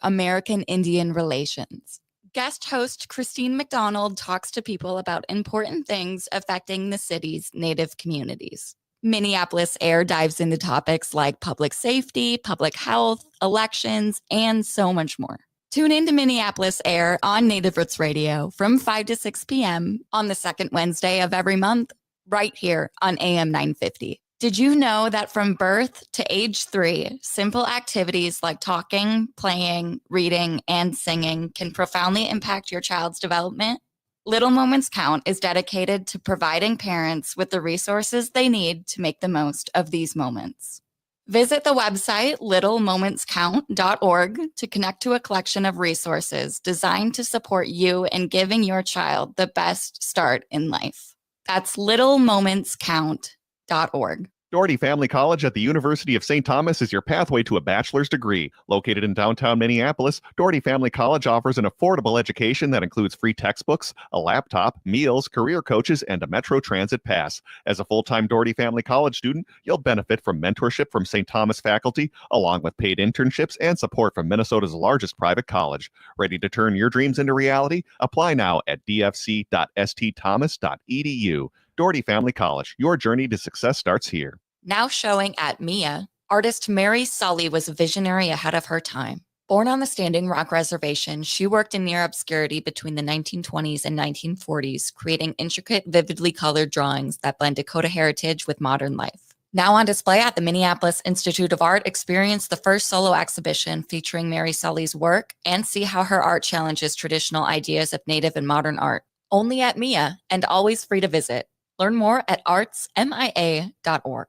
American Indian Relations. Guest host Christine McDonald talks to people about important things affecting the city's Native communities. Minneapolis Air dives into topics like public safety, public health, elections, and so much more. Tune in to Minneapolis Air on Native Roots Radio from 5 to 6 p.m. on the second Wednesday of every month, right here on AM 950. Did you know that from birth to age 3, simple activities like talking, playing, reading, and singing can profoundly impact your child's development? Little Moments Count is dedicated to providing parents with the resources they need to make the most of these moments. Visit the website littlemomentscount.org to connect to a collection of resources designed to support you in giving your child the best start in life. That's littlemomentscount.org. Doherty Family College at the University of St. Thomas is your pathway to a bachelor's degree. Located in downtown Minneapolis, Doherty Family College offers an affordable education that includes free textbooks, a laptop, meals, career coaches, and a Metro Transit pass. As a full-time Doherty Family College student, you'll benefit from mentorship from St. Thomas faculty, along with paid internships and support from Minnesota's largest private college. Ready to turn your dreams into reality? Apply now at dfc.stthomas.edu. Doherty Family College, your journey to success starts here. Now showing at MIA, artist Mary Sully was a visionary ahead of her time. Born on the Standing Rock Reservation, she worked in near obscurity between the 1920s and 1940s, creating intricate, vividly colored drawings that blend Dakota heritage with modern life. Now on display at the Minneapolis Institute of Art, experience the first solo exhibition featuring Mary Sully's work and see how her art challenges traditional ideas of Native and modern art. Only at MIA and always free to visit. Learn more at artsmia.org.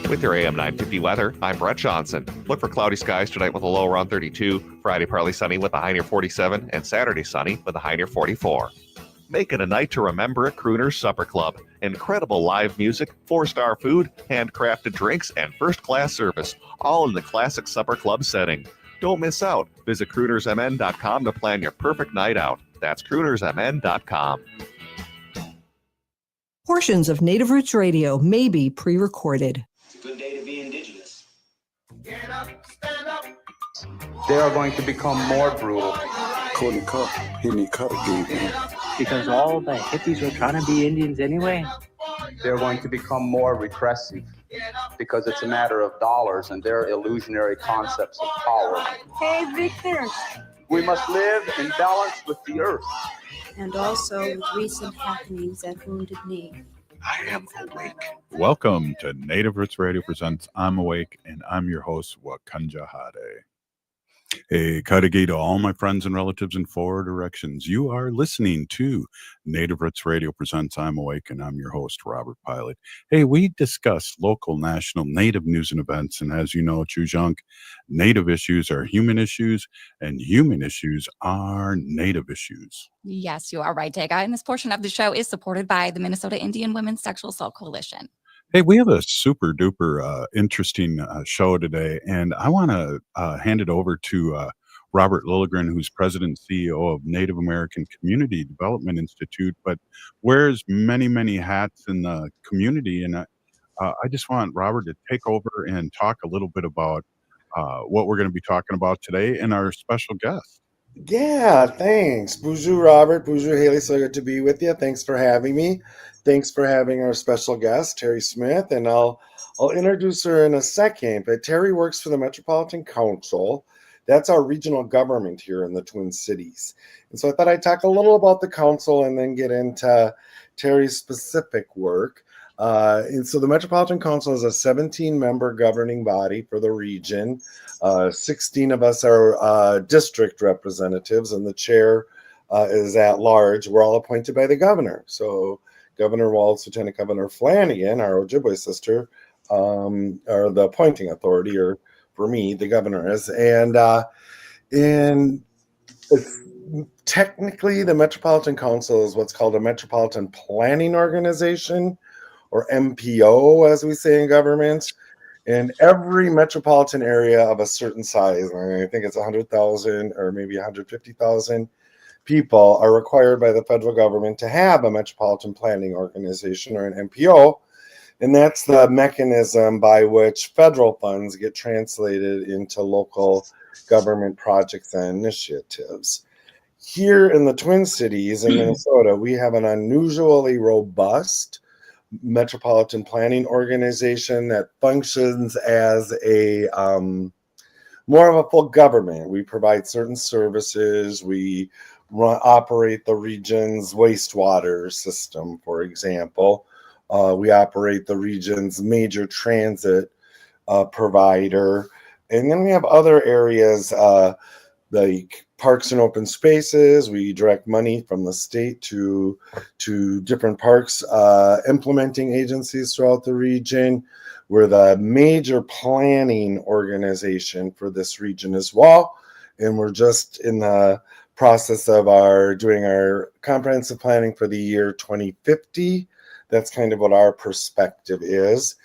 With your AM 950 weather, I'm Brett Johnson. Look for cloudy skies tonight with a low around 32, Friday partly sunny with a high near 47, and Saturday sunny with a high near 44. Make it a night to remember at Crooner's Supper Club. Incredible live music, 4-star food, handcrafted drinks, and first-class service, all in the classic Supper Club setting. Don't miss out. Visit croonersmn.com to plan your perfect night out. That's croonersmn.com. Portions of Native Roots Radio may be pre-recorded. It's a good day to be indigenous. Get up, stand up. They are going to become more brutal. Because all the hippies were trying to be Indians anyway. They're going to become more repressive because it's a matter of dollars and their illusionary concepts of power. Hey, Victor. We must live in balance with the earth. And also with recent happenings at Wounded Knee. I am awake. Welcome to Native Roots Radio presents I'm Awake, and I'm your host, Wakanja Hade. Hey, Kadagi to all my friends and relatives in 4 directions. You are listening to Native Roots Radio presents I'm Awake, and I'm your host, Robert Pilot. Hey, we discuss local, national, Native news and events, and as you know, Chujunk, Native issues are human issues, and human issues are Native issues. Yes, you are right, Dega. And this portion of the show is supported by the Minnesota Indian Women's Sexual Assault Coalition. Hey, we have a super duper interesting show today, and I want to hand it over to Robert Lilligren, who's president and CEO of Native American Community Development Institute, but wears many, many hats in the community. And I just want Robert to take over and talk a little bit about what we're going to be talking about today and our special guest. Yeah, thanks. Bonjour, Robert. Bonjour, Haley. So good to be with you. Thanks for having me. Thanks for having our special guest, Terri Smith, and I'll introduce her in a second. But Terri works for the Metropolitan Council. That's our regional government here in the Twin Cities. And so I thought I'd talk a little about the council and then get into Terri's specific work. And so the Metropolitan Council is a 17-member governing body for the region. 16 of us are district representatives, and the chair is at large. We're all appointed by the governor. So Governor Walz, Lieutenant Governor Flanagan, our Ojibwe sister, are the appointing authority, or for me, the governor is. And it's, technically, the Metropolitan Council is what's called a Metropolitan Planning Organization, or MPO, as we say in government. And every metropolitan area of a certain size, I think it's 100,000 or maybe 150,000 people, are required by the federal government to have a Metropolitan Planning Organization, or an MPO. And that's the mechanism by which federal funds get translated into local government projects and initiatives. Here in the Twin Cities in Minnesota, we have an unusually robust metropolitan planning organization that functions as a more of a full government. We provide certain services. We operate the region's wastewater system, for example. We operate the region's major transit provider. And then we have other areas like parks and open spaces. We direct money from the state to different parks implementing agencies throughout the region. We're the major planning organization for this region as well. And we're just in the process of doing our comprehensive planning for the year 2050. That's kind of what our perspective is.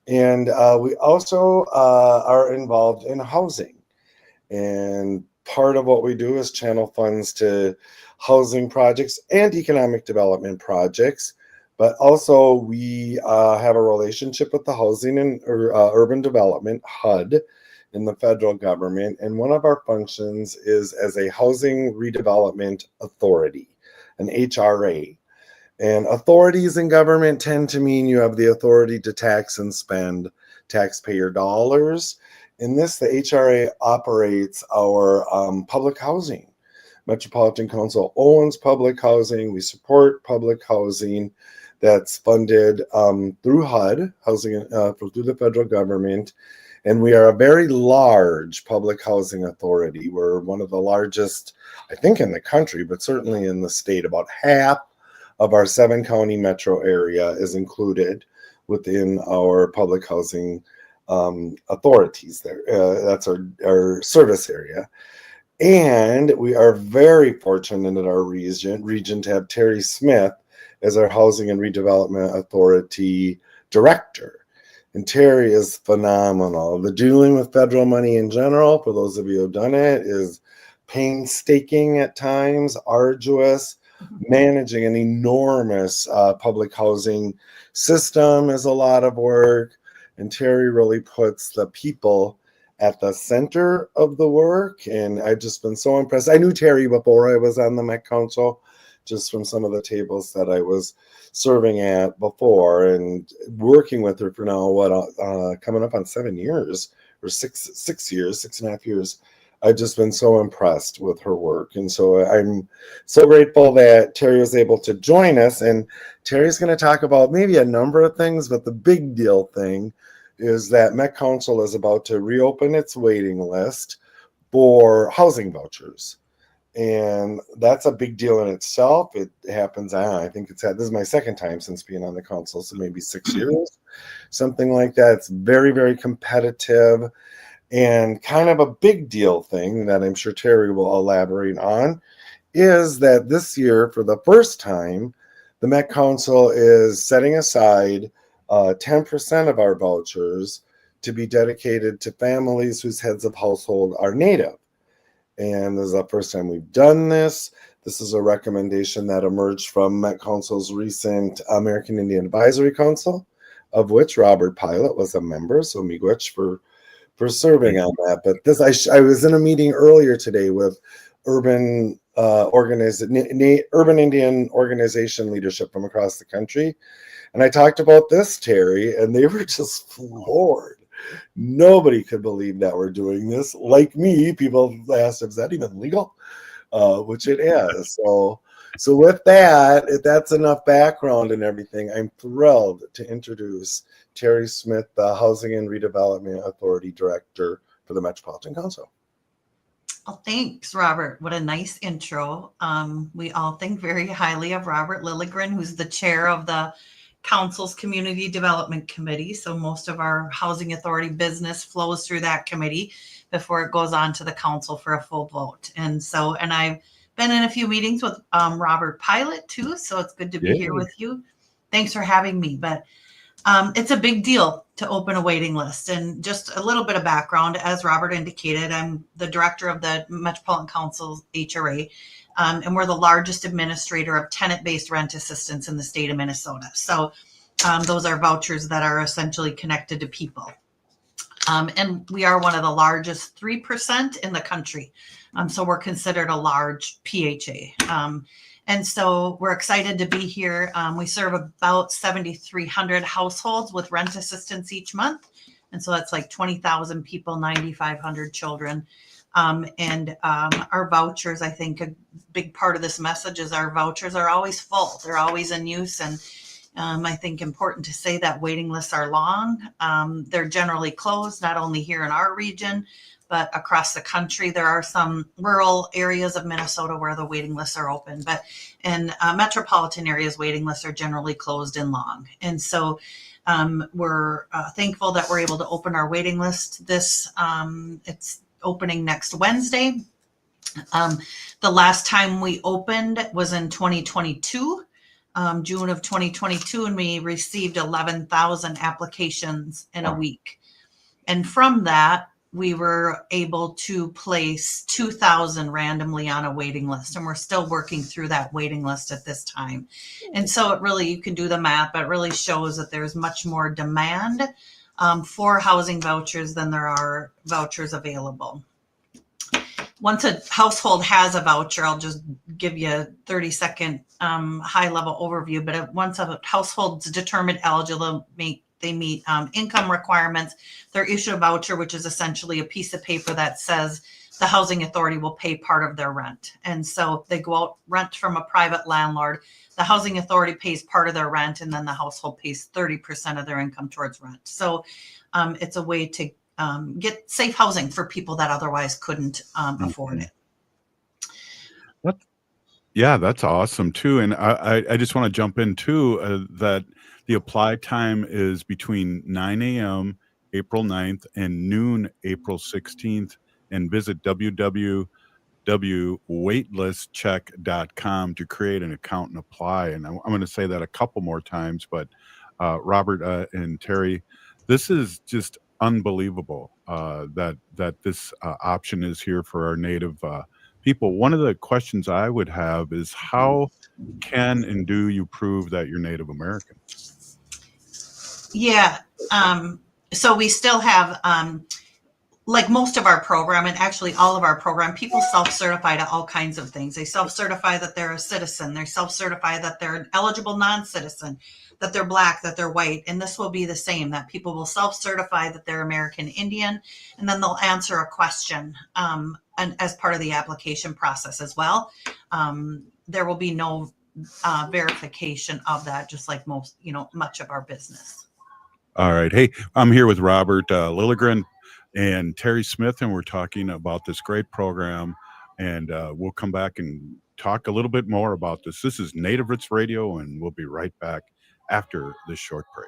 And we also are involved in housing. And part of what we do is channel funds to housing projects and economic development projects. But also we have a relationship with the Housing and Urban Development, HUD, in the federal government. And one of our functions is as a Housing Redevelopment Authority, an HRA. And authorities in government tend to mean you have the authority to tax and spend taxpayer dollars. In this, the HRA operates our public housing. Metropolitan Council owns public housing. We support public housing that's funded through HUD, through the federal government. And we are a very large public housing authority. We're one of the largest, I think, in the country, but certainly in the state. About half of our 7-county metro area is included within our public housing authorities there. That's our service area. And we are very fortunate in our region to have Terri Smith as our Housing and Redevelopment Authority Director. And Terri is phenomenal. The dealing with federal money in general, for those of you who've done it, is painstaking at times, arduous. Managing an enormous public housing system is a lot of work. And Terri really puts the people at the center of the work. And I've just been so impressed. I knew Terri before I was on the Met Council, just from some of the tables that I was serving at before, and working with her for now, coming up on 7 years or 6.5 years. I've just been so impressed with her work. And so I'm so grateful that Terri was able to join us. And Terry's going to talk about maybe a number of things, but the big deal thing is that Met Council is about to reopen its waiting list for housing vouchers. And that's a big deal in itself. It happens, I think this is my second time since being on the council, so maybe 6 years, something like that. It's very, very competitive. And kind of a big deal thing that I'm sure Terri will elaborate on is that this year, for the first time, the Met Council is setting aside 10% of our vouchers to be dedicated to families whose heads of household are Native. And this is the first time we've done this. This is a recommendation that emerged from Met Council's recent American Indian Advisory Council, of which Robert Pilot was a member. So miigwech for serving on that. But this, I was in a meeting earlier today with urban Indian organization leadership from across the country, and I talked about this, Terri, and they were just floored. Nobody could believe that we're doing this. Like me, people asked, "Is that even legal?" Which it is. So with that, if that's enough background and everything, I'm thrilled to introduce Terri Smith, the Housing and Redevelopment Authority Director for the Metropolitan Council. Well, thanks, Robert. What a nice intro. We all think very highly of Robert Lilligren, who's the chair of the Council's Community Development Committee. So most of our Housing Authority business flows through that committee before it goes on to the council for a full vote. And I've been in a few meetings with Robert Pilot too, so it's good to be here with you. Thanks for having me. But it's a big deal to open a waiting list. And just a little bit of background, as Robert indicated, I'm the director of the Metropolitan Council's HRA, and we're the largest administrator of tenant-based rent assistance in the state of Minnesota. So those are vouchers that are essentially connected to people. And we are one of the largest 3% in the country. So we're considered a large PHA. And so we're excited to be here. We serve about 7,300 households with rent assistance each month. And so that's like 20,000 people, 9,500 children. And our vouchers, I think a big part of this message is our vouchers are always full. They're always in use. And I think important to say that waiting lists are long. They're generally closed, not only here in our region, but across the country. There are some rural areas of Minnesota where the waiting lists are open, but in metropolitan areas, waiting lists are generally closed and long. And so we're thankful that we're able to open our waiting list. It's opening next Wednesday. The last time we opened was in 2022. June of 2022, and we received 11,000 applications in a week. And from that, we were able to place 2,000 randomly on a waiting list, and we're still working through that waiting list at this time. And so it really, you can do the math, but it really shows that there's much more demand for housing vouchers than there are vouchers available. Once a household has a voucher, I'll just give you a 30-second high-level overview. But once a household's determined eligible, they meet income requirements, they're issued a voucher, which is essentially a piece of paper that says the housing authority will pay part of their rent. And so they go out, rent from a private landlord. The housing authority pays part of their rent, and then the household pays 30% of their income towards rent. So it's a way to get safe housing for people that otherwise couldn't afford it. Yeah, that's awesome too. And I just want to jump in too, that the apply time is between 9 a.m. April 9th and noon April 16th, and visit www.waitlistcheck.com to create an account and apply. And I'm going to say that a couple more times, but Robert and Terry, this is just unbelievable that this option is here for our Native people. One of the questions I would have is, how can and do you prove that you're Native American? Yeah. So we still have, like most of our program, and actually all of our program, people self-certify to all kinds of things. They self-certify that they're a citizen. They self-certify that they're an eligible non-citizen, that they're Black, that they're white. And this will be the same, that people will self-certify that they're American Indian, and then they'll answer a question and as part of the application process as well. There will be no verification of that, just like most, much of our business. All right. Hey, I'm here with Robert Lilligren and Terri Smith, and we're talking about this great program, and we'll come back and talk a little bit more about this. This is Native Roots Radio, and we'll be right back after this short break.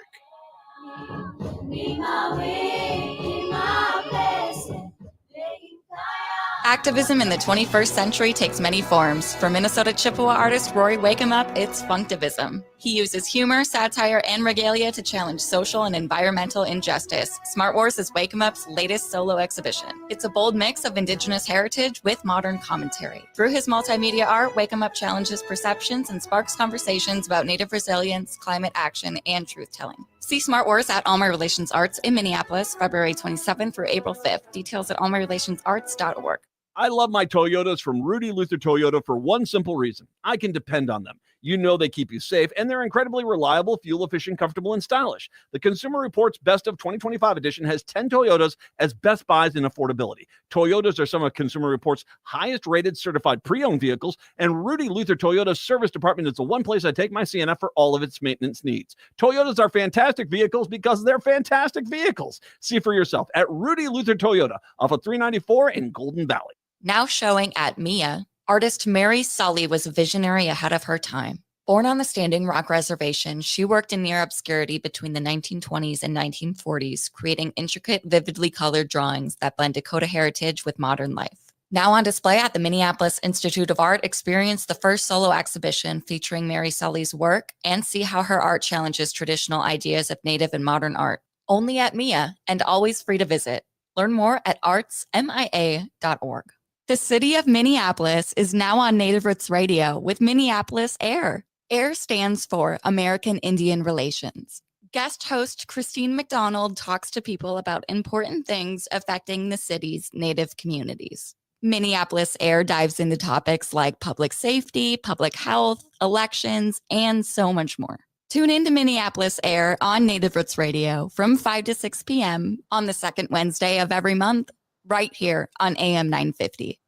Activism in the 21st century takes many forms. For Minnesota Chippewa artist Rory Wake-em-up, it's Funktivism. He uses humor, satire, and regalia to challenge social and environmental injustice. Smart Wars is Wake-em-up's latest solo exhibition. It's a bold mix of Indigenous heritage with modern commentary. Through his multimedia art, Wake-em-up challenges perceptions and sparks conversations about Native resilience, climate action, and truth-telling. See Smart Wars at All My Relations Arts in Minneapolis, February 27th through April 5th. Details at allmyrelationsarts.org. I love my Toyotas from Rudy Luther Toyota for one simple reason. I can depend on them. You know they keep you safe, and they're incredibly reliable, fuel-efficient, comfortable, and stylish. The Consumer Reports Best of 2025 edition has 10 Toyotas as best buys in affordability. Toyotas are some of Consumer Reports' highest-rated certified pre-owned vehicles, and Rudy Luther Toyota's service department is the one place I take my Sienna for all of its maintenance needs. Toyotas are fantastic vehicles because they're fantastic vehicles. See for yourself at Rudy Luther Toyota off of 394 in Golden Valley. Now showing at MIA, artist Mary Sully was a visionary ahead of her time. Born on the Standing Rock Reservation, she worked in near obscurity between the 1920s and 1940s, creating intricate, vividly colored drawings that blend Dakota heritage with modern life. Now on display at the Minneapolis Institute of Art, experience the first solo exhibition featuring Mary Sully's work and see how her art challenges traditional ideas of Native and modern art. Only at MIA, and always free to visit. Learn more at artsmia.org. The city of Minneapolis is now on Native Roots Radio with Minneapolis AIR. AIR stands for American Indian Relations. Guest host Christine McDonald talks to people about important things affecting the city's Native communities. Minneapolis Air dives into topics like public safety, public health, elections, and so much more. Tune in to Minneapolis Air on Native Roots Radio from 5 to 6 p.m. on the second Wednesday of every month, right here on AM 950.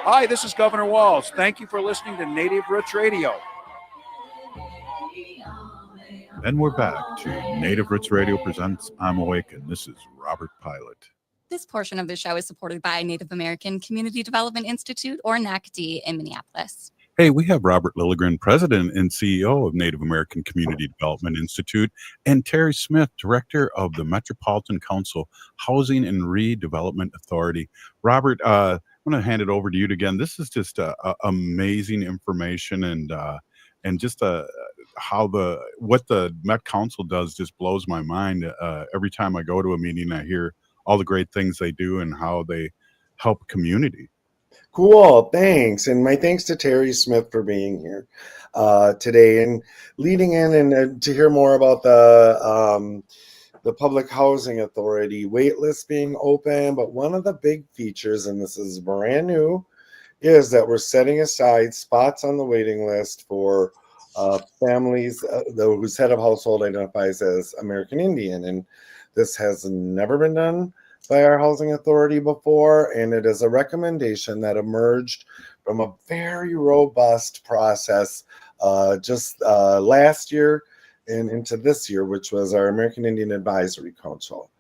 Hi, this is Governor Walz. Thank you for listening to Native Roots Radio. And we're back to Native Roots Radio presents I'm Awake, and this is Robert Pilot. This portion of the show is supported by Native American Community Development Institute, or NACDI, in Minneapolis. Hey, we have Robert Lilligren, President and CEO of Native American Community Development Institute, and Terri Smith, Director of the Metropolitan Council Housing and Redevelopment Authority. Robert, I'm going to hand it over to you again. This is just amazing information, and just what the Met Council does just blows my mind. Every time I go to a meeting, I hear all the great things they do and how they help community. Cool, thanks. And my thanks to Terri Smith for being here today and leading in and to hear more about the Public Housing Authority waitlist being open. But one of the big features, and this is brand new, is that we're setting aside spots on the waiting list for families whose head of household identifies as American Indian. And this has never been done by our housing authority before, and it is a recommendation that emerged from a very robust process just last year and into this year, which was our American Indian Advisory Council.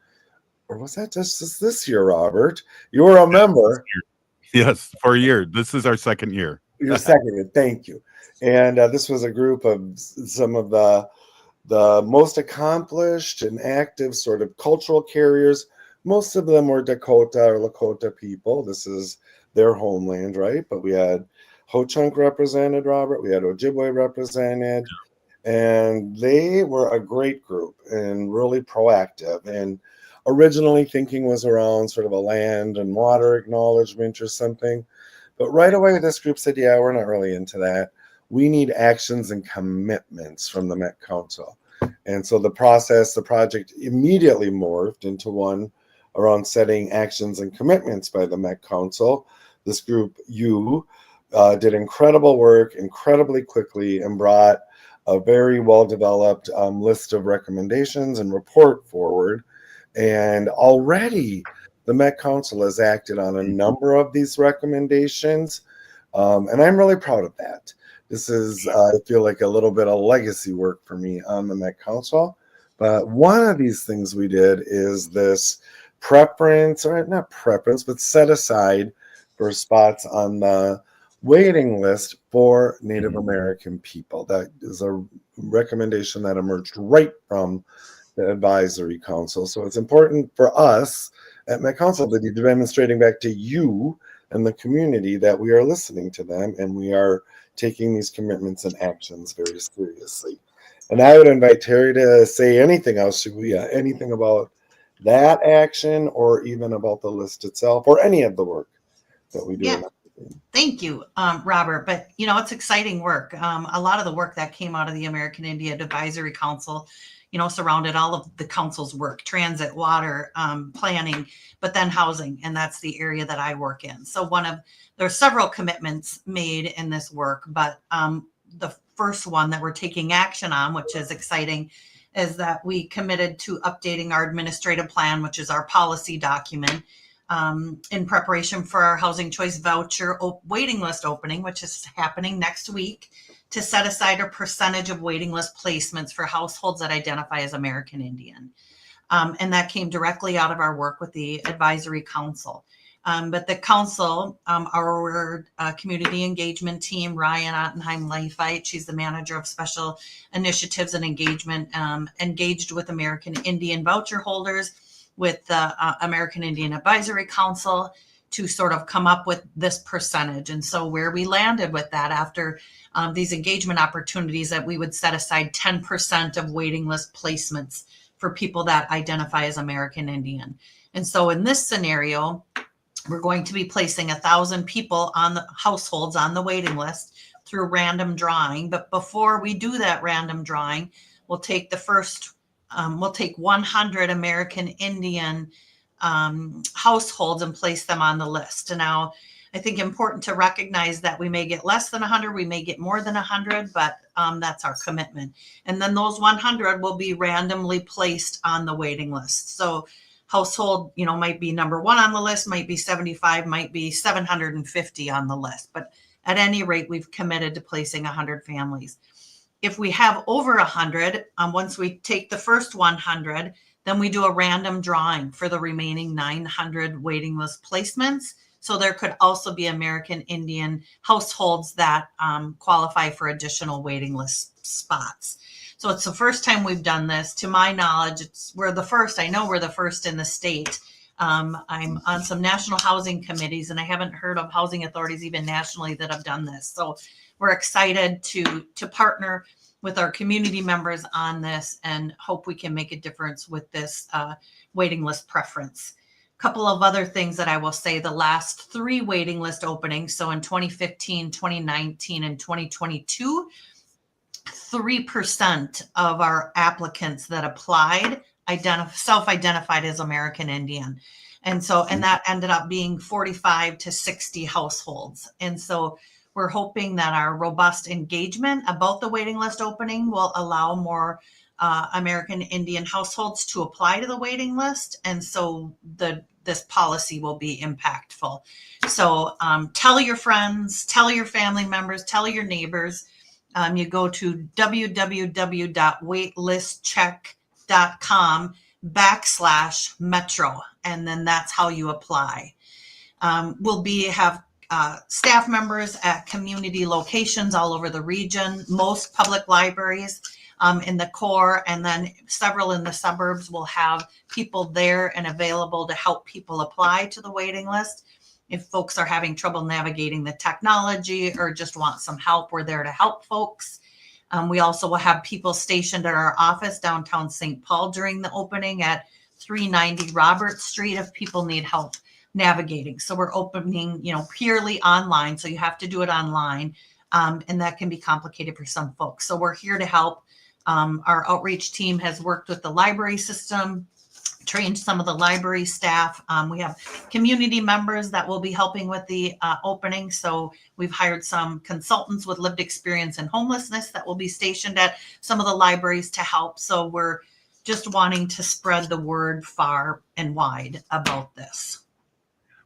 Or was that just this year, Robert? You were a member. Yes, for a year. This is our second year. Your second year, thank you. And this was a group of some of the most accomplished and active sort of cultural carriers. Most of them were Dakota or Lakota people. This is their homeland, right? But we had Ho-Chunk represented, Robert. We had Ojibwe represented. And they were a great group and really proactive. And originally thinking was around sort of a land and water acknowledgement or something. But right away, this group said, yeah, we're not really into that. We need actions and commitments from the Met Council. And so the project immediately morphed into one around setting actions and commitments by the Met Council. This group, did incredible work incredibly quickly and brought a very well-developed list of recommendations and report forward. And already the Met Council has acted on a number of these recommendations. And I'm really proud of that. This is, I feel like, a little bit of legacy work for me on the Met Council. But one of these things we did is this preference, or not preference, but set aside for spots on the waiting list for Native American people. That is a recommendation that emerged right from the Advisory Council. So it's important for us at Met Council to be demonstrating back to you and the community that we are listening to them and we are taking these commitments and actions very seriously. And I would invite Terri to say anything else. Should we anything about that action or even about the list itself or any of the work that we do? Yeah. Thank you, Robert. But, it's exciting work. A lot of the work that came out of the American Indian Advisory Council, surrounded all of the council's work, transit, water, planning, but then housing. And that's the area that I work in. So there's several commitments made in this work, but the first one that we're taking action on, which is exciting, is that we committed to updating our administrative plan, which is our policy document, in preparation for our housing choice voucher waiting list opening, which is happening next week, to set aside a percentage of waiting list placements for households that identify as American Indian. And that came directly out of our work with the Advisory Council. But the council, our community engagement team, Ryan Ottenheim-Leifheit, she's the manager of special initiatives and engagement, engaged with American Indian voucher holders, with the American Indian Advisory Council to sort of come up with this percentage. And so where we landed with that after these engagement opportunities, that we would set aside 10% of waiting list placements for people that identify as American Indian. And so in this scenario, we're going to be placing 1,000 people on the households on the waiting list through random drawing. But before we do that random drawing, we'll take we'll take 100 American Indian households and place them on the list. And now I think important to recognize that we may get less than 100, we may get more than 100, but that's our commitment. And then those 100 will be randomly placed on the waiting list. So household, might be number 1 on the list, might be 75, might be 750 on the list. But at any rate, we've committed to placing 100 families. If we have over 100, once we take the first 100, then we do a random drawing for the remaining 900 waiting list placements. So there could also be American Indian households that qualify for additional waiting list spots. So it's the first time we've done this. To my knowledge, we're the first. I know we're the first in the state. I'm on some national housing committees, and I haven't heard of housing authorities even nationally that have done this. So we're excited to partner with our community members on this and hope we can make a difference with this waiting list preference. A couple of other things that I will say: the last 3 waiting list openings, so in 2015, 2019, and 2022, 3% of our applicants that applied self-identified as American Indian. And that ended up being 45 to 60 households. And so we're hoping that our robust engagement about the waiting list opening will allow more American Indian households to apply to the waiting list. And so this policy will be impactful. So tell your friends, tell your family members, tell your neighbors. You go to www.waitlistcheck.com/metro, and then that's how you apply. We'll have staff members at community locations all over the region, most public libraries in the core, and then several in the suburbs will have people there and available to help people apply to the waiting list. If folks are having trouble navigating the technology or just want some help, we're there to help folks. We also will have people stationed at our office downtown St. Paul during the opening at 390 Robert Street if people need help navigating. So we're opening, purely online. So you have to do it online. And that can be complicated for some folks. So we're here to help. Our outreach team has worked with the library system, trained some of the library staff. We have community members that will be helping with the opening. So we've hired some consultants with lived experience in homelessness that will be stationed at some of the libraries to help. So we're just wanting to spread the word far and wide about this.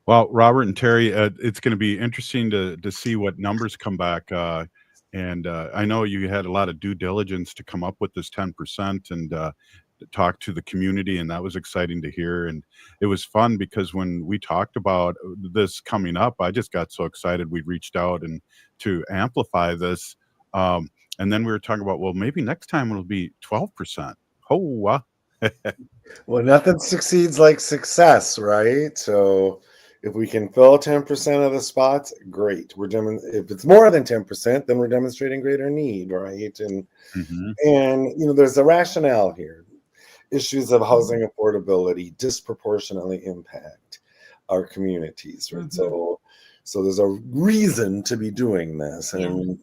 Well, Robert and Terry, it's going to be interesting to see what numbers come back. And I know you had a lot of due diligence to come up with this 10% and talk to the community, and that was exciting to hear. And it was fun because when we talked about this coming up, I just got so excited we reached out and to amplify this. And then we were talking about, well, maybe next time it'll be 12%. Oh, Well, nothing succeeds like success, right? So if we can fill 10% of the spots, great. If it's more than 10%, then we're demonstrating greater need, right? And there's a rationale here. Issues of housing affordability disproportionately impact our communities, right? So there's a reason to be doing this, and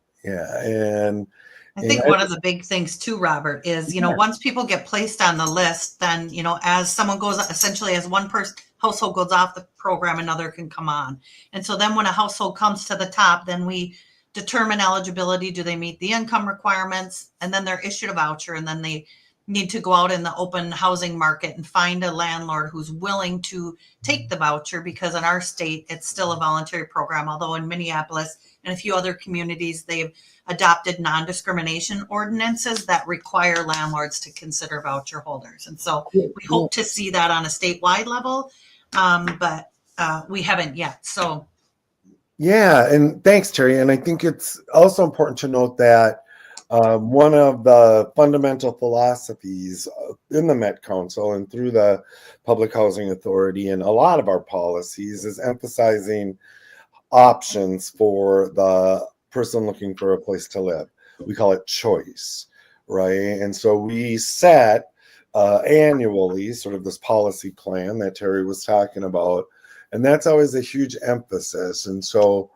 I think one of the big things too, Robert, is once people get placed on the list, then as someone goes, essentially as one household goes off the program, another can come on. And so then when a household comes to the top, then we determine eligibility. Do they meet the income requirements? And then they're issued a voucher, and then they need to go out in the open housing market and find a landlord who's willing to take the voucher, because in our state, it's still a voluntary program. Although in Minneapolis and a few other communities, they've adopted non-discrimination ordinances that require landlords to consider voucher holders. And so we hope to see that on a statewide level, but we haven't yet. So. Yeah. And thanks, Terry. And I think it's also important to note that one of the fundamental philosophies in the Met Council and through the Public Housing Authority and a lot of our policies is emphasizing options for the person looking for a place to live. We call it choice, right? And so we set annually sort of this policy plan that Terry was talking about, and that's always a huge emphasis. And so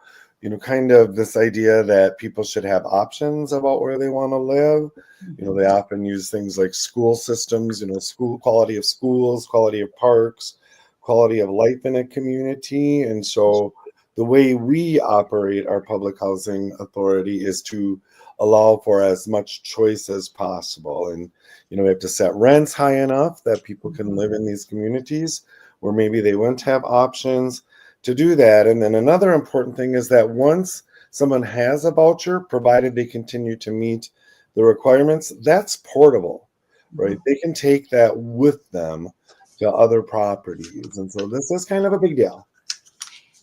kind of this idea that people should have options about where they want to live. They often use things like school systems, school quality of schools, quality of parks, quality of life in a community. And so the way we operate our public housing authority is to allow for as much choice as possible. And, we have to set rents high enough that people can live in these communities where maybe they wouldn't have options to do that. And then another important thing is that once someone has a voucher, provided they continue to meet the requirements, that's portable, right? They can take that with them to other properties. And so this is kind of a big deal.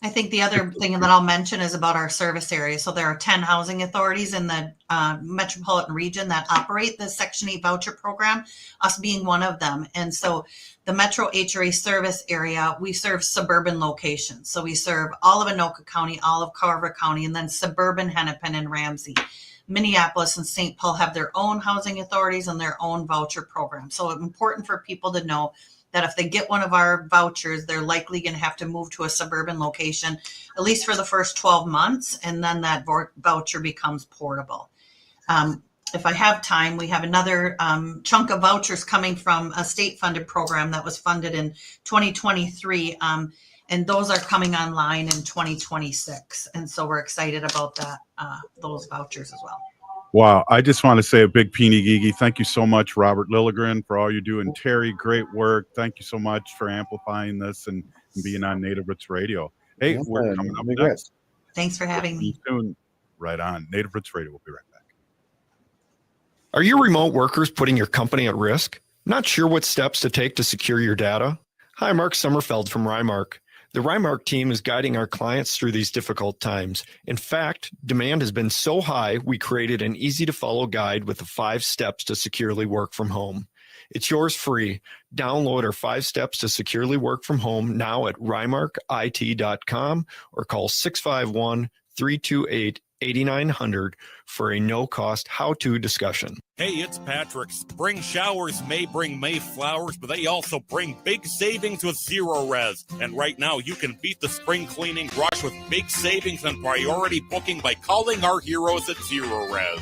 I think the other thing that I'll mention is about our service area. So there are 10 housing authorities in the metropolitan region that operate the Section 8 voucher program, us being one of them. And so the Metro HRA service area, we serve suburban locations. So we serve all of Anoka County, all of Carver County, and then suburban Hennepin and Ramsey. Minneapolis and St. Paul have their own housing authorities and their own voucher program. So it's important for people to know that if they get one of our vouchers, they're likely going to have to move to a suburban location, at least for the first 12 months, and then that voucher becomes portable. If I have time, we have another chunk of vouchers coming from a state-funded program that was funded in 2023, and those are coming online in 2026. And so we're excited about that, those vouchers as well. Wow. I just want to say a big peeny gigi. Thank you so much, Robert Lilligren, for all you do. And Terry, great work. Thank you so much for amplifying this and being on Native Roots Radio. Hey, we're coming up next. Thanks for having me. Soon. Right on. Native Roots Radio. We'll be right back. Are your remote workers putting your company at risk? Not sure what steps to take to secure your data? Hi, Mark Sommerfeld from Rymark. The Rymark team is guiding our clients through these difficult times. In fact, demand has been so high, we created an easy-to-follow guide with the 5 steps to securely work from home. It's yours free. Download our 5 steps to securely work from home now at rymarkit.com or call 651-328-8900 for a no-cost how-to discussion. Hey, it's Patrick. Spring showers may bring May flowers, but they also bring big savings with Zero Res. And right now, you can beat the spring cleaning rush with big savings and priority booking by calling our heroes at Zero Res.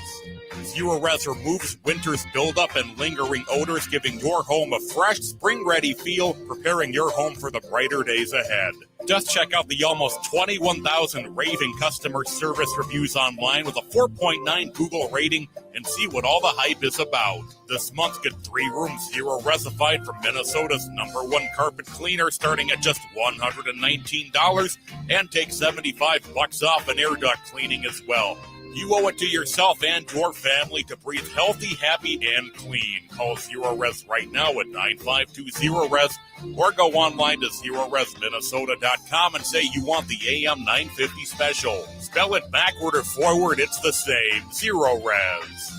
Zero Res removes winter's buildup and lingering odors, giving your home a fresh, spring-ready feel, preparing your home for the brighter days ahead. Just check out the almost 21,000 raving customer service reviews online with a 4.9 Google rating and see what all the hype is about. This month, get 3 rooms Zero Resified from Minnesota's #1 carpet cleaner starting at just $119 and take $75 off an air duct cleaning as well. You owe it to yourself and your family to breathe healthy, happy, and clean. Call Zero Res right now at 9520-RES or go online to ZeroResMinnesota.com and say you want the AM 950 special. Spell it backward or forward, it's the same. Zero Res.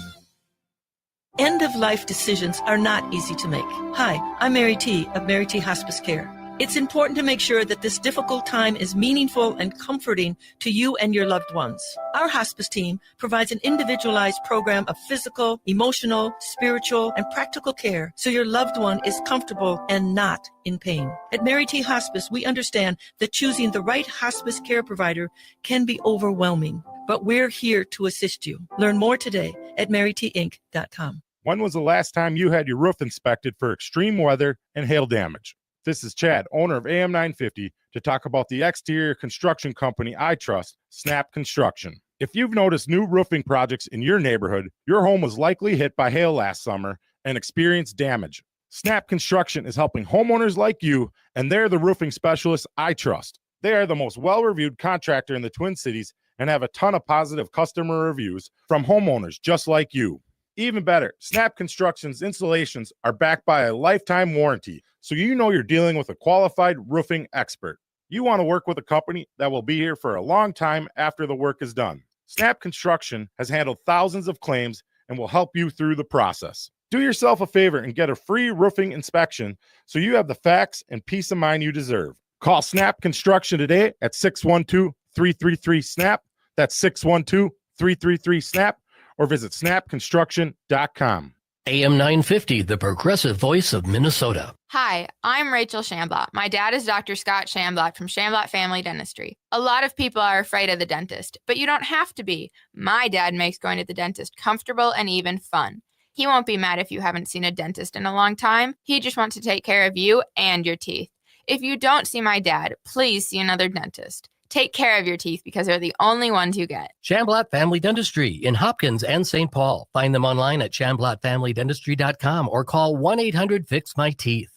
End-of-life decisions are not easy to make. Hi, I'm Mary T. of Mary T. Hospice Care. It's important to make sure that this difficult time is meaningful and comforting to you and your loved ones. Our hospice team provides an individualized program of physical, emotional, spiritual, and practical care so your loved one is comfortable and not in pain. At Mary T. Hospice, we understand that choosing the right hospice care provider can be overwhelming, but we're here to assist you. Learn more today at marytinc.com. When was the last time you had your roof inspected for extreme weather and hail damage? This is Chad, owner of AM 950, to talk about the exterior construction company I trust, Snap Construction. If you've noticed new roofing projects in your neighborhood, your home was likely hit by hail last summer and experienced damage. Snap Construction is helping homeowners like you, and they're the roofing specialists I trust. They are the most well-reviewed contractor in the Twin Cities and have a ton of positive customer reviews from homeowners just like you. Even better, Snap Construction's installations are backed by a lifetime warranty, so you know you're dealing with a qualified roofing expert. You want to work with a company that will be here for a long time after the work is done. Snap Construction has handled thousands of claims and will help you through the process. Do yourself a favor and get a free roofing inspection so you have the facts and peace of mind you deserve. Call Snap Construction today at 612-333-SNAP. That's 612-333-SNAP. Or visit snapconstruction.com. AM 950, the progressive voice of Minnesota. Hi, I'm Rachel Shamblatt. My dad is Dr. Scott Shamblatt from Shamblatt Family Dentistry. A lot of people are afraid of the dentist, but you don't have to be. My dad makes going to the dentist comfortable and even fun. He won't be mad if you haven't seen a dentist in a long time. He just wants to take care of you and your teeth. If you don't see my dad, please see another dentist. Take care of your teeth because they're the only ones you get. Shamblatt Family Dentistry in Hopkins and St. Paul. Find them online at shamblattfamilydentistry.com or call 1-800-FIX-MY-TEETH.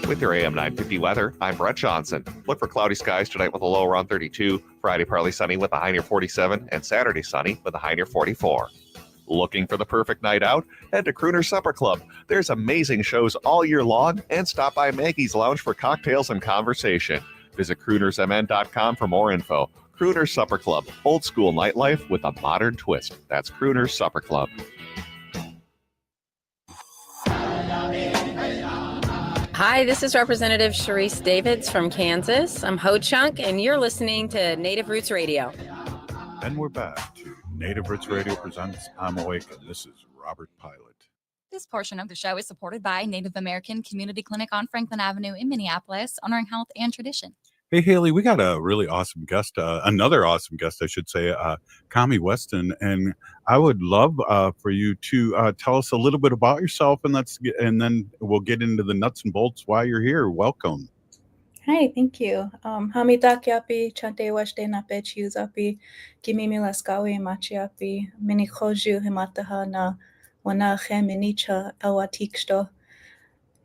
With your AM 950 weather, I'm Brett Johnson. Look for cloudy skies tonight with a low around 32, Friday partly sunny with a high near 47, and Saturday sunny with a high near 44. Looking for the perfect night out? Head to Crooner Supper Club. There's amazing shows all year long, and stop by Maggie's Lounge for cocktails and conversation. Visit croonersmn.com for more info. Crooner Supper Club, old school nightlife with a modern twist. That's Crooner Supper Club. Hi, this is Representative Sharice Davids from Kansas. I'm Ho Chunk, and you're listening to Native Roots Radio. And we're back to Native Roots Radio presents I'm Awake, and this is Robert Pilot. This portion of the show is supported by Native American Community Clinic on Franklin Avenue in Minneapolis, honoring health and tradition. Hey, Haley, we got a really awesome guest, another awesome guest, I should say, Kahomy Weston, and I would love for you to tell us a little bit about yourself, and then we'll get into the nuts and bolts while you're here. Welcome. Hi, thank you. Okhódayapi, Chante Washte Nape Chiuzapi, Gimimi Laskawi Machiapi, Minikoju Himataha na Wanache Minicha Awatiksto.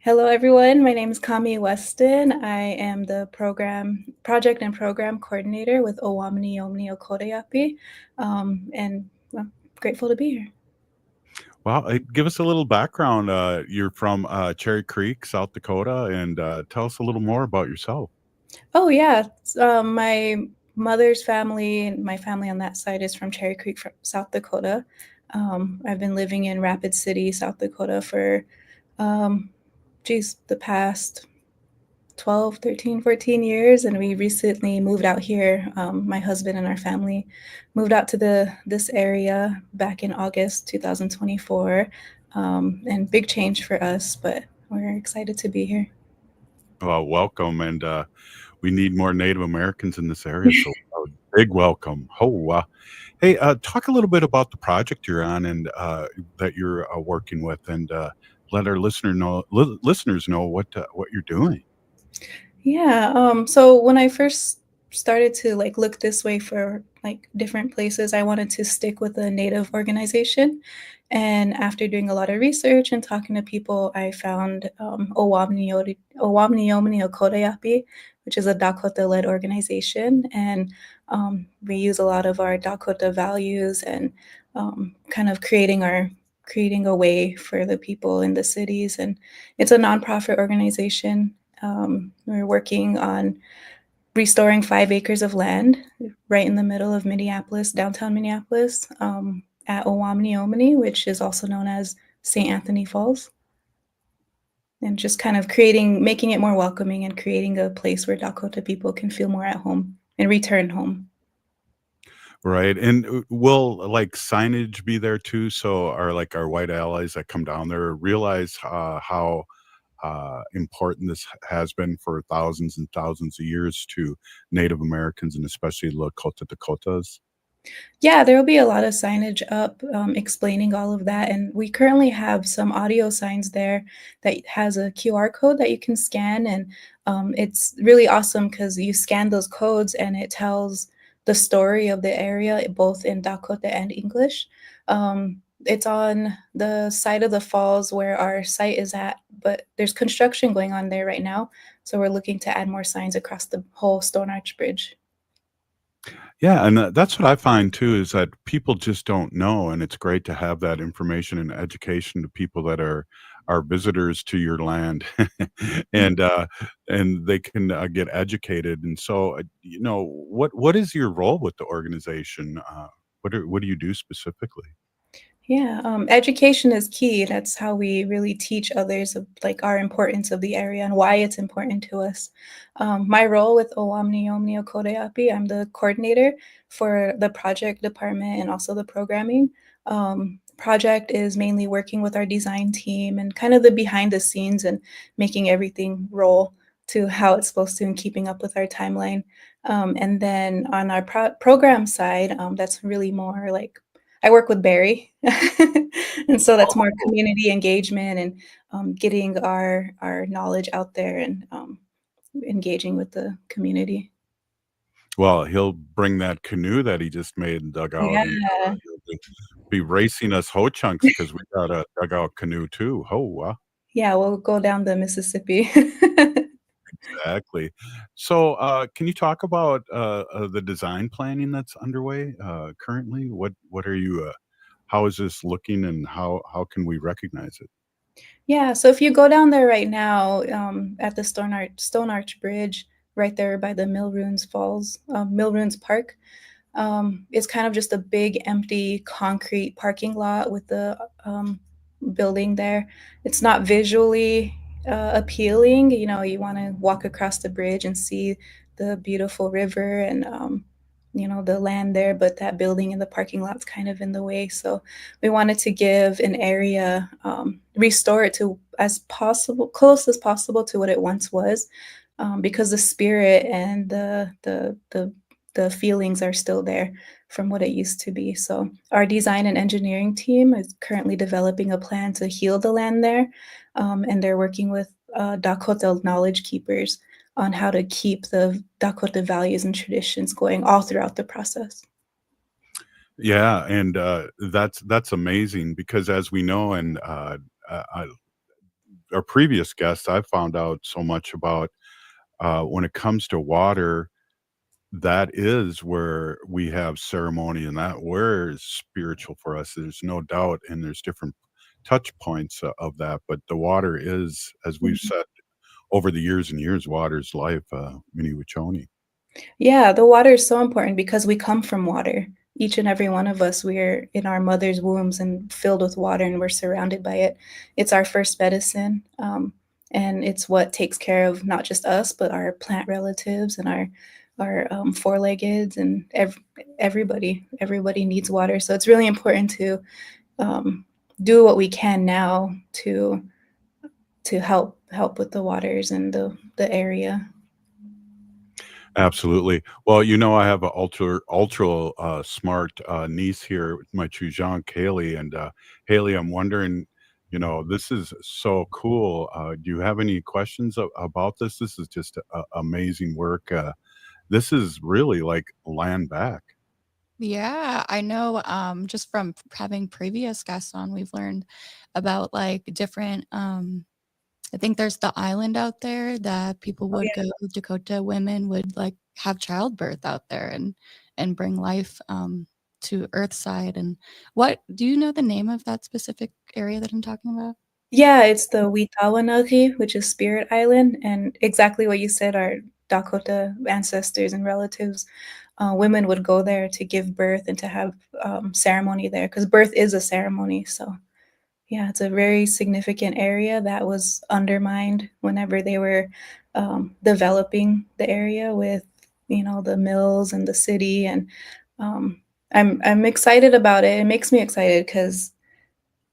Hello, everyone. My name is Kahomy Weston. I am the project and program coordinator with Owámniyomni Okhódayapi, and I'm grateful to be here. Well, give us a little background. You're from Cherry Creek, South Dakota, and tell us a little more about yourself. Oh, yeah. My mother's family, my family on that side is from Cherry Creek, South Dakota. I've been living in Rapid City, South Dakota for the past 12, 13, 14 years. And we recently moved out here. My husband and our family moved out to this area back in August 2024. And big change for us, but we're excited to be here. Well, welcome. And we need more Native Americans in this area. So big welcome. Hey, talk a little bit about the project you're on and that you're working with, and let our listeners know what you're doing. Yeah. So when I first started to look this way for different places, I wanted to stick with a Native organization. And after doing a lot of research and talking to people, I found Owámniyomni Okhódayapi, which is a Dakota-led organization. And we use a lot of our Dakota values and kind of creating a way for the people in the cities. And it's a nonprofit organization. We're working on restoring 5 acres of land right in the middle of Minneapolis, downtown Minneapolis, at Owámniyomni, which is also known as St. Anthony Falls. And just kind of making it more welcoming and creating a place where Dakota people can feel more at home and return home. Right. And will signage be there too? So our white allies that come down there realize how important this has been for thousands and thousands of years to Native Americans and especially Lakota Dakotas? Yeah, there will be a lot of signage up explaining all of that. And we currently have some audio signs there that has a QR code that you can scan. And it's really awesome because you scan those codes and it tells the story of the area, both in Dakota and English. It's on the side of the falls where our site is at, but there's construction going on there right now. So we're looking to add more signs across the whole Stone Arch Bridge. Yeah, and that's what I find too, is that people just don't know, and it's great to have that information and education to people that are visitors to your land, and they can get educated. And so, what is your role with the organization? What do you do specifically? Yeah, education is key. That's how we really teach others of our importance of the area and why it's important to us. My role with Owámniyomni Okhódayapi, I'm the coordinator for the project department and also the programming. project is mainly working with our design team and kind of the behind the scenes and making everything roll to how it's supposed to and keeping up with our timeline. And then on our program side, that's really more like I work with Barry. And so that's more community engagement and getting our knowledge out there and engaging with the community. Well, he'll bring that canoe that he just made and dug out, and Yeah. he'll be racing us ho chunks because we got a dugout canoe too. Oh, wow. Yeah, we'll go down the Mississippi. Exactly. So, can you talk about the design planning that's underway currently? What are you? How is this looking, and how can we recognize it? Yeah, so if you go down there right now, at the Stone Arch Bridge, right there by the Mill Ruins Falls, Mill Ruins Park, it's kind of just a big empty concrete parking lot with the building there. It's not visually appealing. You know, you want to walk across the bridge and see the beautiful river and you know, the land there, but that building in the parking lot's kind of in the way. So we wanted to give an area, restore it to as possible, close as possible to what it once was, because the spirit and the feelings are still there from what it used to be. So our design and engineering team is currently developing a plan to heal the land there, and they're working with Dakota knowledge keepers on how to keep the Dakota values and traditions going all throughout the process. Yeah, and that's amazing because as we know, and our previous guests, I've found out so much about when it comes to water. That is where we have ceremony, and that where is spiritual for us. There's no doubt, and there's different touch points of that. But the water is, as we've Mhm. said over the years and years, water's life. Mini Yeah, the water is so important because we come from water. Each and every one of us, we're in our mother's wombs and filled with water, and we're surrounded by it. It's our first medicine, and it's what takes care of not just us, but our plant relatives and our four-leggeds and everybody. Everybody needs water, so it's really important to um, do what we can now to help with the waters and the area. Absolutely. Well, you know, I have a ultra smart niece here, my Chujang Haley, and Haley, I'm wondering, you know, this is so cool. Do you have any questions about this? This is just amazing work. This is really like land back. Yeah, I know, just from having previous guests on, we've learned about like different, I think there's the island out there that people Oh, would yeah. go, Dakota women would like have childbirth out there and bring life to Earthside. And what do you know the name of that specific area that I'm talking about? Yeah, it's the Owámniyomni, which is Spirit Island, and exactly what you said, our Dakota ancestors and relatives, women would go there to give birth and to have ceremony there because birth is a ceremony. So yeah, it's a very significant area that was undermined whenever they were developing the area with, you know, the mills and the city. And um, I'm excited about it. It makes me excited because,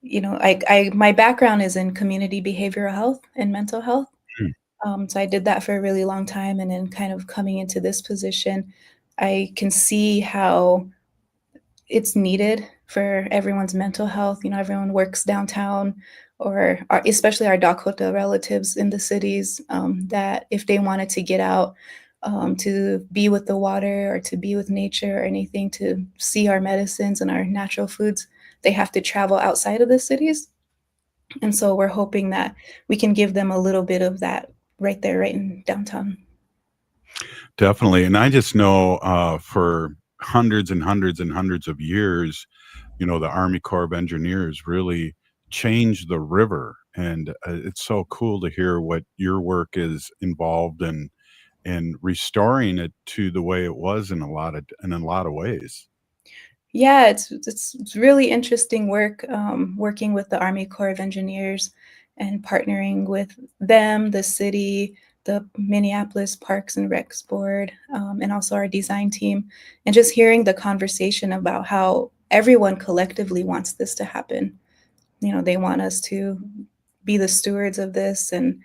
you know, I my background is in community behavioral health and mental health. Mm. So I did that for a really long time, and then kind of coming into this position, I can see how it's needed for everyone's mental health. You know, everyone works downtown, or especially our Dakota relatives in the cities, that if they wanted to get out to be with the water or to be with nature or anything, to see our medicines and our natural foods, they have to travel outside of the cities. And so we're hoping that we can give them a little bit of that right there, right in downtown. Definitely. And I just know for hundreds and hundreds and hundreds of years, you know, the Army Corps of Engineers really changed the river. And it's so cool to hear what your work is involved in restoring it to the way it was in a lot of ways. Yeah, it's really interesting work, working with the Army Corps of Engineers and partnering with them, the city, the Minneapolis Parks and Recs Board, and also our design team, and just hearing the conversation about how everyone collectively wants this to happen. They want us to be the stewards of this and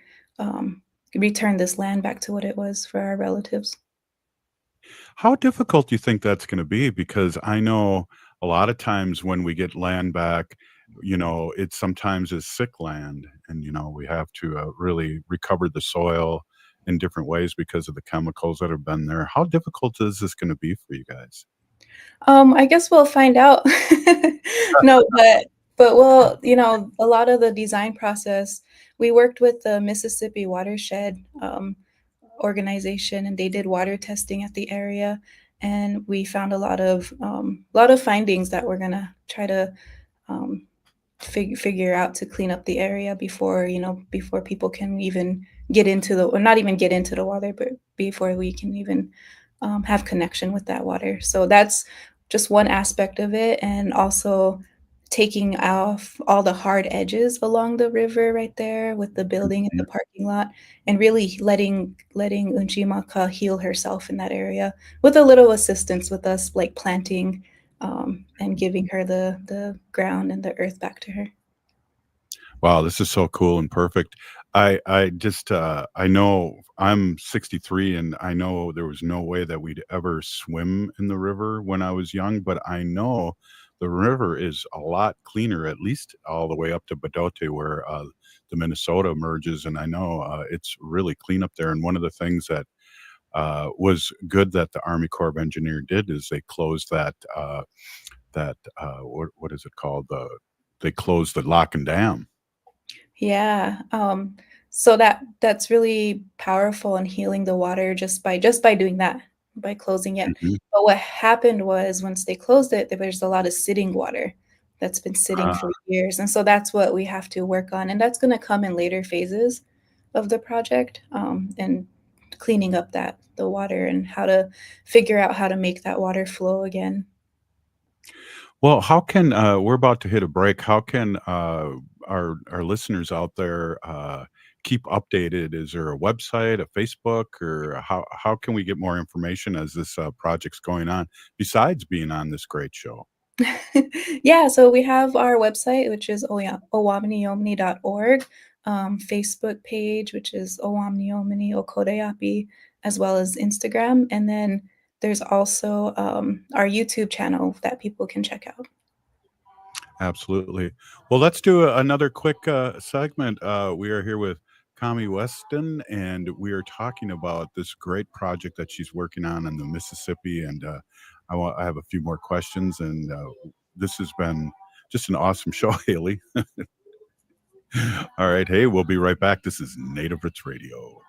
return this land back to what it was for our relatives. How difficult do you think that's going to be? Because I know a lot of times when we get land back, it sometimes is sick land, and we have to really recover the soil in different ways because of the chemicals that have been there. How difficult is this going to be for you guys? I guess we'll find out. No, but well, a lot of the design process, we worked with the Mississippi Watershed organization, and they did water testing at the area, and we found a lot of findings that we're gonna try to figure out to clean up the area before people can even get into or not even get into the water, but before we can even have connection with that water. So that's just one aspect of it, and also taking off all the hard edges along the river right there with the building and the parking lot, and really letting Unjimaka heal herself in that area with a little assistance with us, like planting and giving her the ground and the earth back to her. Wow, this is so cool and perfect. I just I know I'm 63, and I know there was no way that we'd ever swim in the river when I was young, but I know the river is a lot cleaner, at least all the way up to Badote, where the Minnesota merges, and I know it's really clean up there. And one of the things that was good that the Army Corps of Engineers did is they closed that what is it called? They closed the lock and dam. Yeah. So that's really powerful in healing the water just by doing that, by closing it. Mhm. But what happened was once they closed it, there's a lot of sitting water that's been sitting for years. And so that's what we have to work on. And that's going to come in later phases of the project, and cleaning up the water and how to figure out how to make that water flow again. Well, how can we're about to hit a break? How can our listeners out there keep updated? Is there a website, a Facebook, or how can we get more information as this project's going on, besides being on this great show? Yeah, so we have our website, which is Owámniyomni.org, Facebook page, which is Owámniyomni Okhódayapi, as well as Instagram. And then there's also our YouTube channel that people can check out. Absolutely. Well, let's do another quick segment. We are here with Kahomy Weston, and we are talking about this great project that she's working on in the Mississippi. And I have a few more questions, and this has been just an awesome show, Haley. All right. Hey, we'll be right back. This is Native Roots Radio.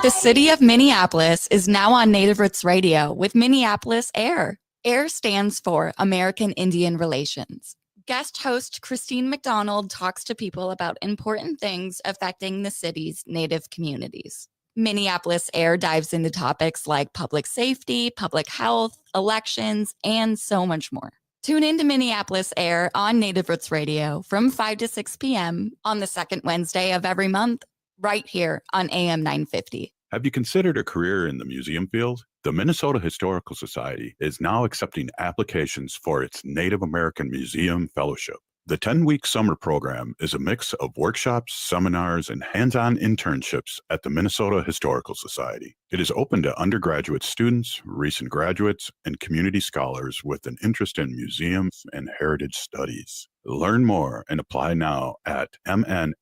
The city of Minneapolis is now on Native Roots Radio with Minneapolis AIR. AIR stands for American Indian Relations. Guest host Christine McDonald talks to people about important things affecting the city's Native communities. Minneapolis AIR dives into topics like public safety, public health, elections, and so much more. Tune in to Minneapolis AIR on Native Roots Radio from 5 to 6 p.m. on the second Wednesday of every month, right here on AM 950. Have you considered a career in the museum field? The Minnesota Historical Society is now accepting applications for its Native American Museum Fellowship. The 10-week summer program is a mix of workshops, seminars, and hands-on internships at the Minnesota Historical Society. It is open to undergraduate students, recent graduates, and community scholars with an interest in museums and heritage studies. Learn more and apply now at mnhs.org/NAI.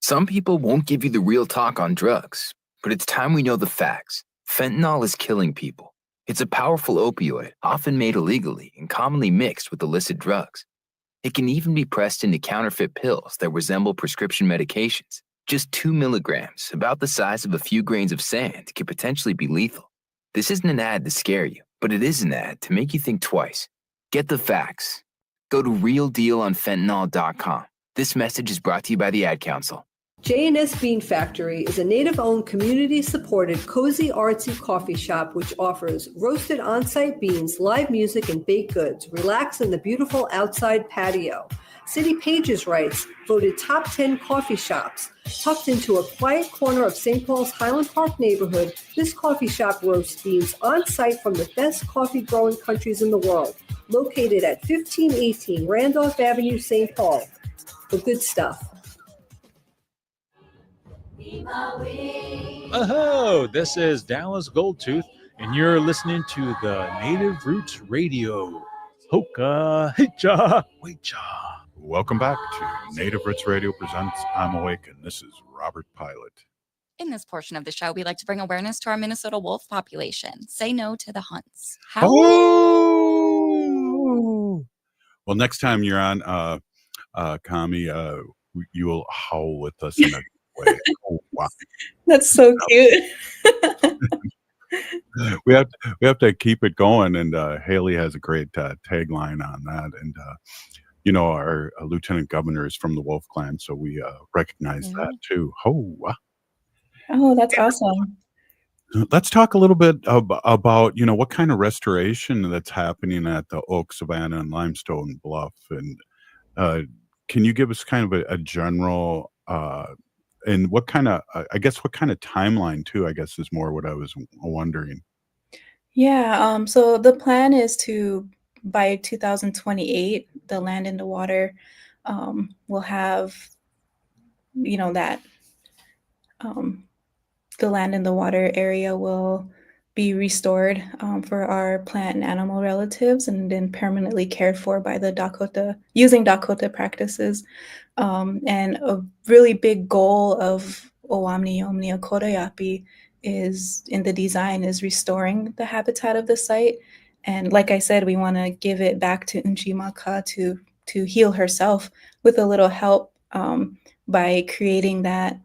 Some people won't give you the real talk on drugs, but it's time we know the facts. Fentanyl is killing people. It's a powerful opioid, often made illegally and commonly mixed with illicit drugs. It can even be pressed into counterfeit pills that resemble prescription medications. Just 2 milligrams, about the size of a few grains of sand, can potentially be lethal. This isn't an ad to scare you, but it is an ad to make you think twice. Get the facts. Go to realdealonfentanyl.com. This message is brought to you by the Ad Council. J&S Bean Factory is a native-owned, community-supported, cozy, artsy coffee shop which offers roasted on-site beans, live music, and baked goods. Relax in the beautiful outside patio. City Pages writes, voted top 10 coffee shops. Tucked into a quiet corner of St. Paul's Highland Park neighborhood, this coffee shop roasts beans on-site from the best coffee-growing countries in the world. Located at 1518 Randolph Avenue, St. Paul. The good stuff. Oh, this is Dallas Goldtooth, and you're listening to the Native Roots Radio. Hoka, hicha, wecha. Welcome back to Native Roots Radio presents I'm Awake, and this is Robert Pilot. In this portion of the show, we like to bring awareness to our Minnesota wolf population. Say no to the hunts. Oh! Well, next time you're on Kahomy, you will howl with us in a way. Oh, wow. That's so cute. we have to keep it going, and Haley has a great tagline on that, and our lieutenant governor is from the Wolf Clan, so we recognize that too. Oh, wow. Oh, that's awesome. Let's talk a little bit about what kind of restoration that's happening at the Oak, Savannah, and Limestone Bluff, and can you give us kind of a general and what kind of timeline too? I guess is more what I was wondering. Yeah, so the plan is to, by 2028, the Land in the Water will have, that the Land in the Water area will be restored for our plant and animal relatives and then permanently cared for by the Dakota, using Dakota practices. And a really big goal of Owámniyomni Okhódayapi is in the design is restoring the habitat of the site. And like I said, we want to give it back to Unchimaka to heal herself with a little help by creating that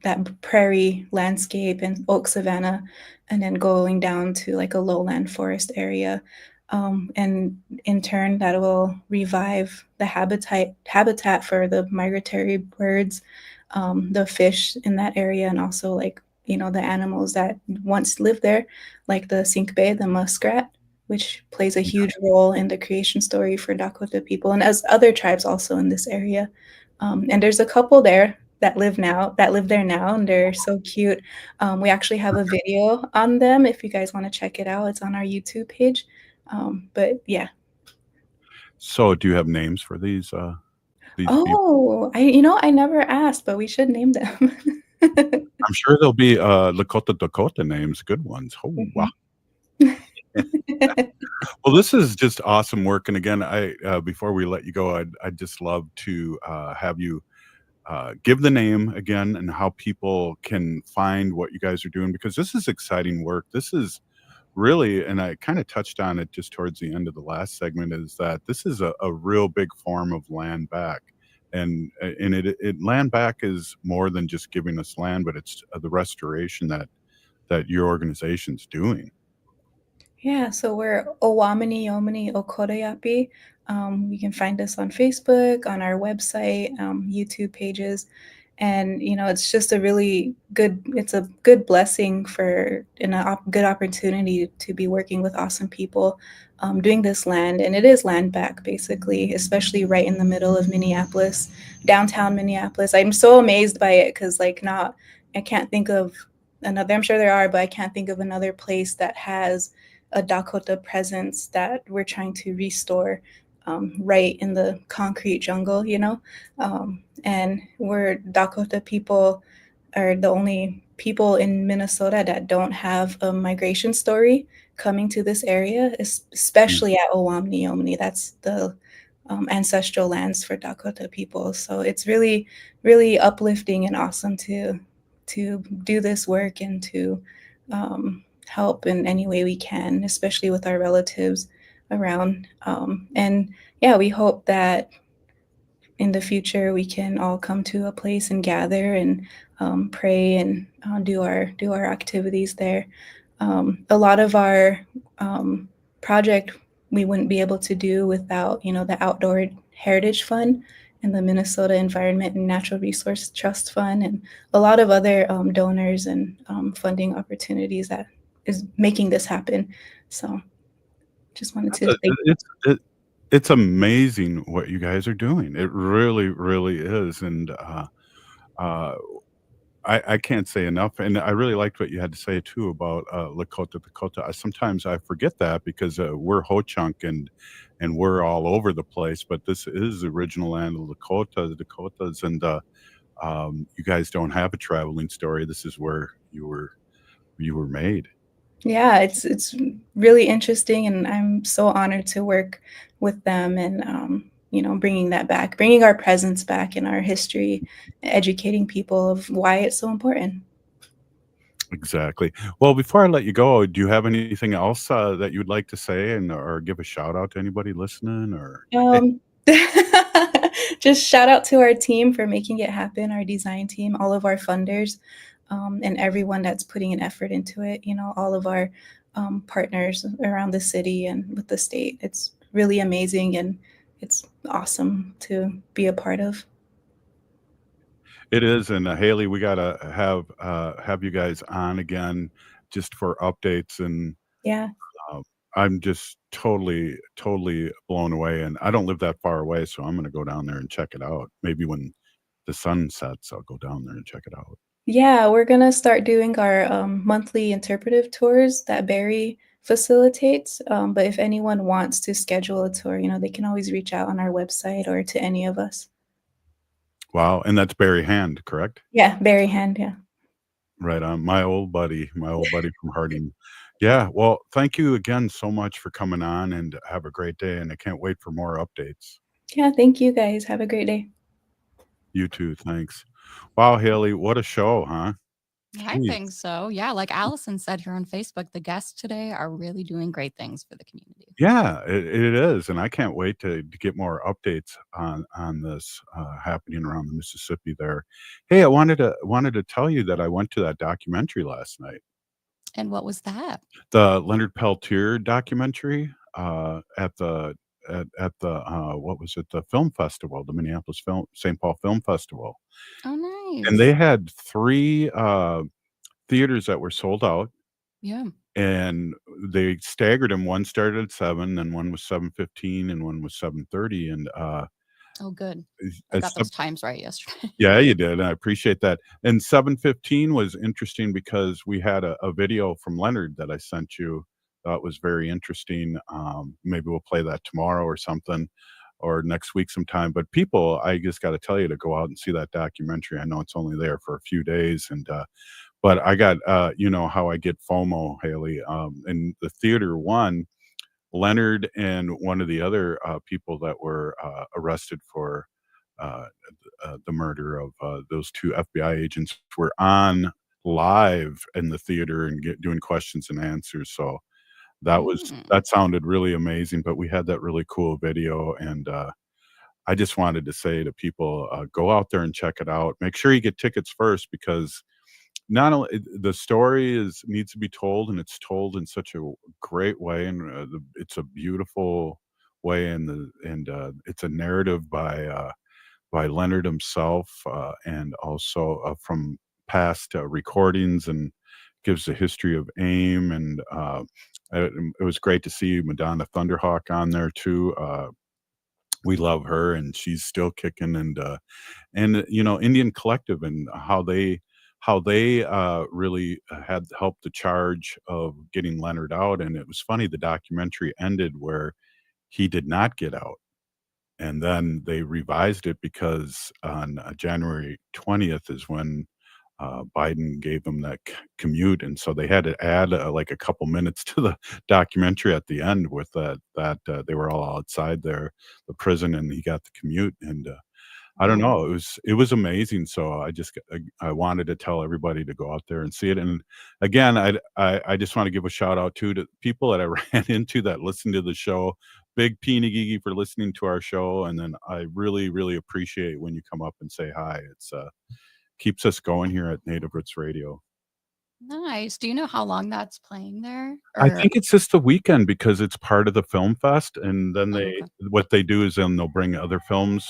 that prairie landscape and oak savanna, and then going down to like a lowland forest area. And in turn, that will revive the habitat for the migratory birds, the fish in that area, and also the animals that once lived there, like the sinkbe, the muskrat, which plays a huge role in the creation story for Dakota people and as other tribes also in this area. And there's a couple there that live there now, and they're so cute. We actually have a video on them if you guys want to check it out. It's on our YouTube page. But yeah. So do you have names for these people? Oh, I never asked, but we should name them. I'm sure there'll be Lakota Dakota names, good ones. Oh, wow. Well, this is just awesome work. And again, before we let you go, I'd just love to have you give the name again and how people can find what you guys are doing, because this is exciting work. This is really, and I kind of touched on it just towards the end of the last segment, is that this is a real big form of land back. And land back is more than just giving us land, but it's the restoration that your organization's doing. Yeah, so we're Owámniyomni Okhódayapi. You can find us on Facebook, on our website, YouTube pages. And, it's just a good blessing and a good opportunity to be working with awesome people doing this land. And it is land back, basically, especially right in the middle of Minneapolis, downtown Minneapolis. I'm so amazed by it because, I can't think of another, I'm sure there are, but I can't think of another place that has a Dakota presence that we're trying to restore right in the concrete jungle, and we're Dakota people are the only people in Minnesota that don't have a migration story coming to this area, especially at Owámniyomni. That's the ancestral lands for Dakota people. So it's really, really uplifting and awesome to do this work and to help in any way we can, especially with our relatives around. And yeah, we hope that in the future we can all come to a place and gather and pray and do our activities there. A lot of our project we wouldn't be able to do without the Outdoor Heritage Fund and the Minnesota Environment and Natural Resource Trust Fund, and a lot of other donors and funding opportunities that is making this happen. So just wanted to thank. It's amazing what you guys are doing. It really, really is. And uh, I can't say enough. And I really liked what you had to say too about Lakota. Sometimes I forget that because we're Ho-Chunk and we're all over the place. But this is the original land of the Dakotas, and you guys don't have a traveling story. This is where you were made. Yeah, it's really interesting, and I'm so honored to work with them and bringing that back, bringing our presence back in our history, educating people of why it's so important. Exactly. Well, before I let you go, do you have anything else that you'd like to say and or give a shout out to anybody listening or? Um, just shout out to our team for making it happen, our design team, all of our funders, and everyone that's putting an effort into it. All of our partners around the city and with the state. It's really amazing, and it's awesome to be a part of. It is, and Haley, we gotta have you guys on again just for updates, and Yeah. I'm just totally, totally blown away. And I don't live that far away, so I'm gonna go down there and check it out. Maybe when the sun sets, I'll go down there and check it out. Yeah, we're gonna start doing our monthly interpretive tours that Barry facilitates. But if anyone wants to schedule a tour, they can always reach out on our website or to any of us. Wow, and that's Barry Hand, correct? Yeah, Barry Hand, yeah. Right on. My old buddy from Harding. Yeah, well, thank you again so much for coming on, and have a great day, and I can't wait for more updates. Yeah, thank you guys. Have a great day. You too, thanks. Wow, Haley, what a show, huh? I Jeez. think so. Yeah, like Allison said here on Facebook, the guests today are really doing great things for the community. Yeah, it is, and I can't wait to get more updates on this happening around the Mississippi there. Hey, I wanted to tell you that I went to that documentary last night. And what was that? The Leonard Peltier documentary at the what was it? The film festival, the Minneapolis St. Paul Film Festival. Oh, nice. And they had 3 theaters that were sold out, Yeah. and they staggered them. One started at 7, then one was 7:15, and one was 7:30, and Oh, good. is I at got those times right yesterday. yeah, you did, and I appreciate that. And 7:15 was interesting because we had a video from Leonard that I sent you that was very interesting. Maybe we'll play that tomorrow or something, or next week sometime. But people, I just got to tell you to go out and see that documentary. I know it's only there for a few days, and but I got you know how I get FOMO, Haley. In the theater one, Leonard and one of the other people that were arrested for uh, the murder of those 2 FBI agents were on live in the theater and doing questions and answers. So that sounded really amazing. But we had that really cool video, and I just wanted to say to people, go out there and check it out. Make sure you get tickets first, because not only the story needs to be told, and it's told in such a great way, and it's a beautiful way, and it's a narrative by Leonard himself, and also from past recordings, and gives the history of AIM, and it was great to see Madonna Thunderhawk on there too. We love her, and she's still kicking, and Indian Collective, and how they really had helped the charge of getting Leonard out. And it was funny, the documentary ended where he did not get out, and then they revised it because on January 20th is when Biden gave them that commute, and so they had to add like a couple minutes to the documentary at the end with that they were all outside the prison, and he got the commute, and I don't know, it was amazing. So I wanted to tell everybody to go out there and see it. And again, I just want to give a shout out to people that I ran into that listened to the show. Big Gigi for listening to our show, and then I really, really appreciate when you come up and say hi. It's keeps us going here at Native Roots Radio. Nice. Do you know how long that's playing there? I think it's just the weekend because it's part of the film fest, and then what they do is then they'll bring other films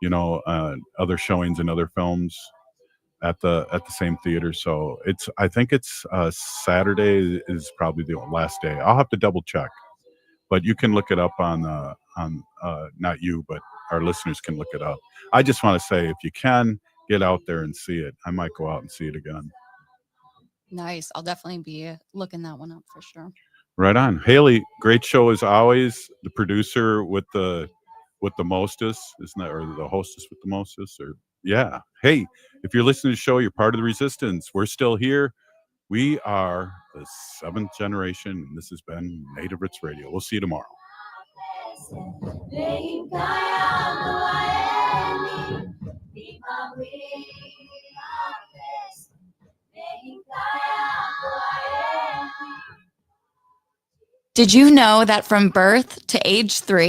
other showings and other films at the same theater. So I think it's Saturday is probably the last day. I'll have to double check, but you can look it up on not you, but our listeners can look it up. I just want to say, if you can get out there and see it, I might go out and see it again. Nice. I'll definitely be looking that one up for sure. Right on. Haley, great show as always. The producer with the mostest, isn't that, or the hostess with the mostest, or yeah. Hey, if you're listening to the show, you're part of the resistance. We're still here. We are the 7th generation, and this has been Native Roots Radio. We'll see you tomorrow. Did you know that from birth to age 3,